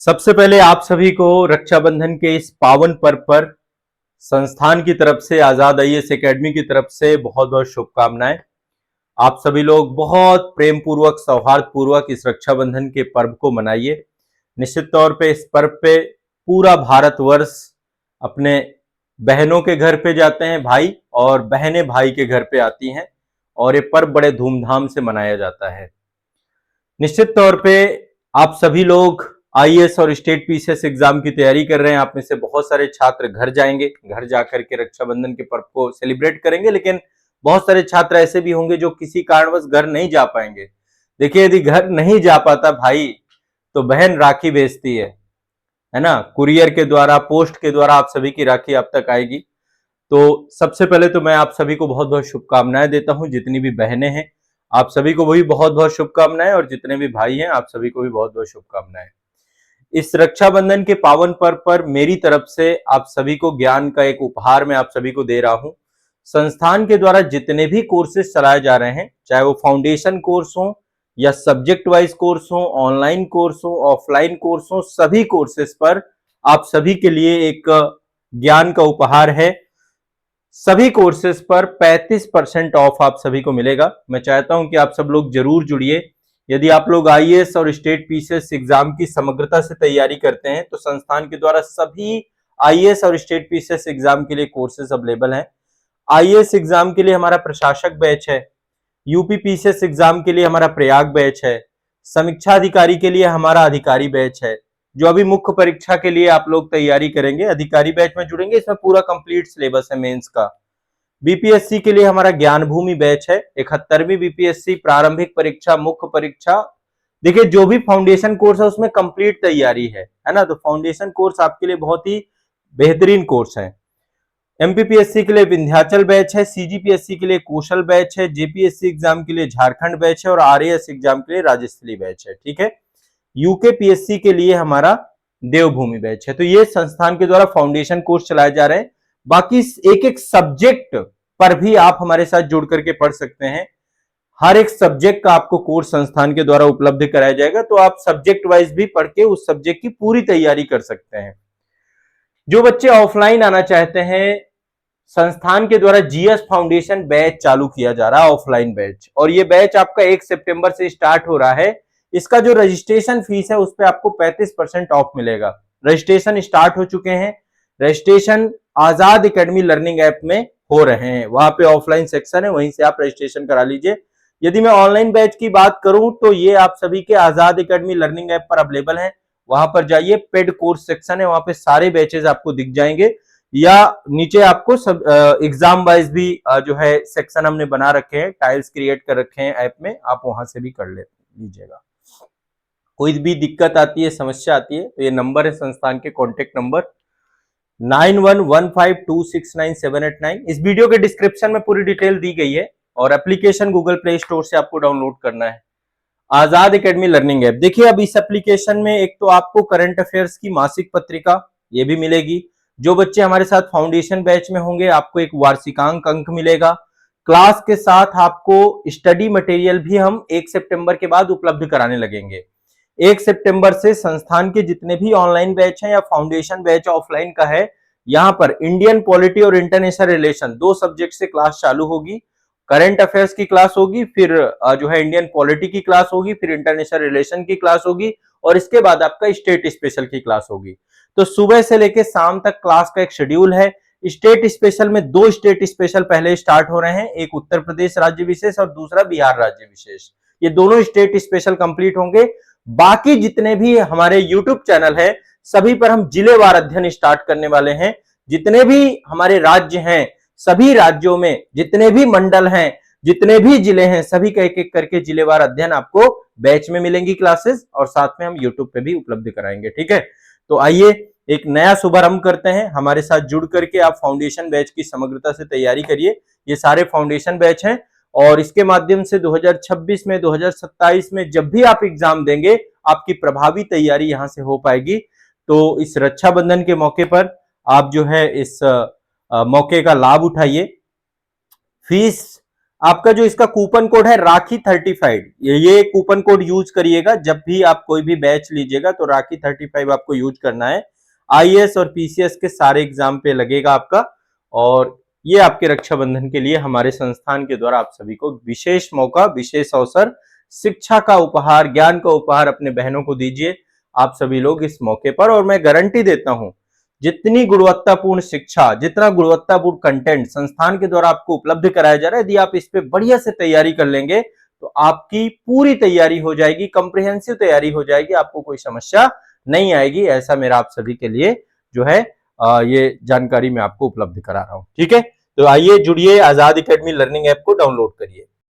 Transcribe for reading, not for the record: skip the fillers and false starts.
सबसे पहले आप सभी को रक्षाबंधन के इस पावन पर्व पर संस्थान की तरफ से, आजाद आईएएस एकेडमी की तरफ से बहुत बहुत शुभकामनाएं। आप सभी लोग बहुत प्रेम पूर्वक, सौहार्द पूर्वक इस रक्षाबंधन के पर्व को मनाइए। निश्चित तौर पे इस पर्व पे पूरा भारतवर्ष अपने बहनों के घर पे जाते हैं भाई, और बहनें भाई के घर पे आती हैं, और ये पर्व बड़े धूमधाम से मनाया जाता है। निश्चित तौर पे आप सभी लोग आईएएस और स्टेट पीसीएस एग्जाम की तैयारी कर रहे हैं। आप में से बहुत सारे छात्र घर जाएंगे, घर जाकर के रक्षाबंधन के पर्व को सेलिब्रेट करेंगे, लेकिन बहुत सारे छात्र ऐसे भी होंगे जो किसी कारणवश घर नहीं जा पाएंगे। देखिए, यदि घर नहीं जा पाता भाई तो बहन राखी भेजती है ना, कुरियर के द्वारा, पोस्ट के द्वारा आप सभी की राखी आप तक आएगी। तो सबसे पहले तो मैं आप सभी को बहुत बहुत शुभकामनाएं देता हूं। जितनी भी बहनें हैं आप सभी को भी बहुत बहुत शुभकामनाएं, और जितने भी भाई हैं आप सभी को भी बहुत बहुत शुभकामनाएं। इस रक्षाबंधन के पावन पर्व पर मेरी तरफ से आप सभी को ज्ञान का एक उपहार मैं आप सभी को दे रहा हूं। संस्थान के द्वारा जितने भी कोर्सेज चलाए जा रहे हैं, चाहे वो फाउंडेशन कोर्स हो या सब्जेक्ट वाइज कोर्स हो, ऑनलाइन कोर्स हो, ऑफलाइन कोर्स हो, सभी कोर्सेज पर आप सभी के लिए एक ज्ञान का उपहार है। सभी कोर्सेज पर 35% ऑफ आप सभी को मिलेगा। मैं चाहता हूं कि आप सब लोग जरूर जुड़िए। यदि आप लोग आईएएस और स्टेट पीसीएस एग्जाम की समग्रता से तैयारी करते हैं तो संस्थान के द्वारा सभी आईएएस और स्टेट पीसीएस एग्जाम के लिए कोर्सेज अवेलेबल हैं। आईएएस एग्जाम के लिए हमारा प्रशासक बैच है, यूपी पीसीएस एग्जाम के लिए हमारा प्रयाग बैच है, समीक्षा अधिकारी के लिए हमारा अधिकारी बैच है। जो अभी मुख्य परीक्षा के लिए आप लोग तैयारी करेंगे, अधिकारी बैच में जुड़ेंगे, इसमें पूरा कंप्लीट सिलेबस है मेंस का। बीपीएससी के लिए हमारा ज्ञान भूमि बैच है, 71वीं बीपीएससी प्रारंभिक परीक्षा, मुख्य परीक्षा। देखिए, जो भी फाउंडेशन कोर्स है उसमें कंप्लीट तैयारी है ना, तो फाउंडेशन कोर्स आपके लिए बहुत ही बेहतरीन कोर्स है। एमपीपीएससी के लिए विंध्याचल बैच है, सीजीपीएससी के लिए कौशल बैच है, जेपीएससी एग्जाम के लिए झारखंड बैच है, और आरएएस एग्जाम के लिए राजस्थली बैच है। ठीक है, यूकेपीएससी के लिए हमारा देवभूमि बैच है। तो ये संस्थान के द्वारा फाउंडेशन कोर्स चलाए जा रहे हैं। बाकी एक एक सब्जेक्ट पर भी आप हमारे साथ जुड़ करके पढ़ सकते हैं। हर एक सब्जेक्ट का आपको कोर्स संस्थान के द्वारा उपलब्ध कराया जाएगा, तो आप सब्जेक्ट वाइज भी पढ़ के उस सब्जेक्ट की पूरी तैयारी कर सकते हैं। जो बच्चे ऑफलाइन आना चाहते हैं, संस्थान के द्वारा जीएस फाउंडेशन बैच चालू किया जा रहा है, ऑफलाइन बैच, और ये बैच आपका 1 सितंबर से स्टार्ट हो रहा है। इसका जो रजिस्ट्रेशन फीस है उस पर आपको 35% ऑफ मिलेगा। रजिस्ट्रेशन स्टार्ट हो चुके हैं। रजिस्ट्रेशन आजाद एकेडमी लर्निंग ऐप में हो रहे हैं, वहां पे ऑफलाइन सेक्शन है, वहीं से आप रजिस्ट्रेशन करा लीजिए। यदि मैं ऑनलाइन बैच की बात करूं तो ये आप सभी के आजाद एकेडमी लर्निंग ऐप पर अवेलेबल है। वहां पर जाइए, पेड कोर्स सेक्शन है, वहां पे सारे बैचेस आपको दिख जाएंगे, या नीचे आपको सब एग्जाम वाइज भी जो है सेक्शन हमने बना रखे हैं, टाइल्स क्रिएट कर रखे हैं ऐप में, आप वहां से भी कर लीजिएगा। कोई भी दिक्कत आती है, समस्या आती है, तो ये नंबर है संस्थान के, कॉन्टेक्ट नंबर 9115269789। इस वीडियो के डिस्क्रिप्शन में पूरी डिटेल दी गई है, और एप्लीकेशन गूगल प्ले स्टोर से आपको डाउनलोड करना है, आजाद एकेडमी लर्निंग ऐप। देखिए, अब इस एप्लीकेशन में एक तो आपको करंट अफेयर्स की मासिक पत्रिका ये भी मिलेगी। जो बच्चे हमारे साथ फाउंडेशन बैच में होंगे आपको एक वार्षिकांक अंक मिलेगा। क्लास के साथ आपको स्टडी मटेरियल भी हम 1 सितंबर के बाद उपलब्ध कराने लगेंगे। 1 सितंबर से संस्थान के जितने भी ऑनलाइन बैच हैं या फाउंडेशन बैच ऑफलाइन का है, यहाँ पर इंडियन पॉलिटी और इंटरनेशनल रिलेशन 2 सब्जेक्ट से क्लास चालू होगी। करंट अफेयर्स की क्लास होगी, फिर जो है इंडियन पॉलिटी की क्लास होगी, फिर इंटरनेशनल रिलेशन की क्लास होगी, और इसके बाद आपका स्टेट स्पेशल की क्लास होगी। तो सुबह से लेकर शाम तक क्लास का एक शेड्यूल है। स्टेट स्पेशल में 2 स्टेट स्पेशल पहले स्टार्ट हो रहे हैं, एक उत्तर प्रदेश राज्य विशेष और दूसरा बिहार राज्य विशेष। ये दोनों स्टेट स्पेशल कंप्लीट होंगे। बाकी जितने भी हमारे यूट्यूब चैनल है सभी पर हम जिलेवार अध्ययन स्टार्ट करने वाले हैं। जितने भी हमारे राज्य हैं, सभी राज्यों में जितने भी मंडल हैं, जितने भी जिले हैं, सभी का एक एक करके जिलेवार अध्ययन आपको बैच में मिलेंगी क्लासेस, और साथ में हम यूट्यूब पे भी उपलब्ध कराएंगे। ठीक है, तो आइए एक नया शुभारंभ करते हैं। हमारे साथ जुड़ करके आप फाउंडेशन बैच की समग्रता से तैयारी करिए। ये सारे फाउंडेशन बैच हैं, और इसके माध्यम से 2026 में, 2027 में जब भी आप एग्जाम देंगे आपकी प्रभावी तैयारी यहां से हो पाएगी। तो इस रक्षाबंधन के मौके पर आप जो है इस मौके का लाभ उठाइए। फीस आपका जो इसका कूपन कोड है राखी 35, ये कूपन कोड यूज करिएगा जब भी आप कोई भी बैच लीजिएगा, तो राखी 35 आपको यूज करना है। आईएएस और पीसीएस के सारे एग्जाम पे लगेगा आपका, और ये आपके रक्षाबंधन के लिए हमारे संस्थान के द्वारा आप सभी को विशेष मौका, विशेष अवसर, शिक्षा का उपहार, ज्ञान का उपहार अपने बहनों को दीजिए आप सभी लोग इस मौके पर। और मैं गारंटी देता हूं, जितनी गुणवत्तापूर्ण शिक्षा, जितना गुणवत्तापूर्ण कंटेंट संस्थान के द्वारा आपको उपलब्ध कराया जा रहा है, यदि आप इस पे बढ़िया से तैयारी कर लेंगे तो आपकी पूरी तैयारी हो जाएगी, कंप्रिहेंसिव तैयारी हो जाएगी, आपको कोई समस्या नहीं आएगी। ऐसा मेरा आप सभी के लिए जो है ये जानकारी मैं आपको उपलब्ध करा रहा हूं। ठीक है, तो आइए जुड़िए, आजाद एकेडमी लर्निंग ऐप को डाउनलोड करिए।